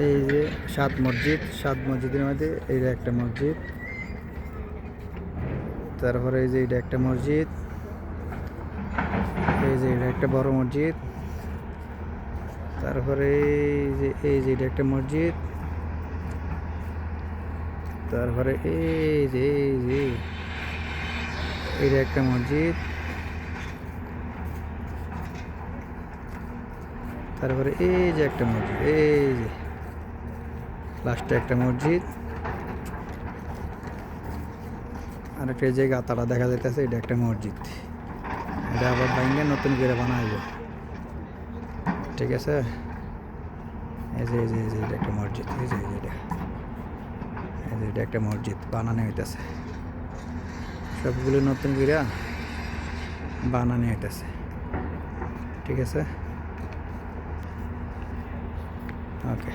এই যে সাত মসজিদ, সাত মসজিদের মধ্যে এইটা একটা মসজিদ। তারপরে এই যে এটা একটা মসজিদ, এই যে এটা একটা বড় মসজিদ। তারপরে এই যে এটা একটা মসজিদ। তারপরে এই যে এটা একটা মসজিদ। তারপরে এই যে একটা মসজিদ, এই যে লাস্টে একটা মসজিদ। আর একটা যে গাতাটা দেখা যাইতেছে, এটা একটা মসজিদ। এটা আবার ভাঙে নতুন করে বানাইব, ঠিক আছে। এই যে এটা একটা মসজিদ, এই যে এটা একটা মসজিদ বানানো হইতেছে। সবগুলো নতুন করে বানানো হইতেছে, ঠিক আছে। ওকে।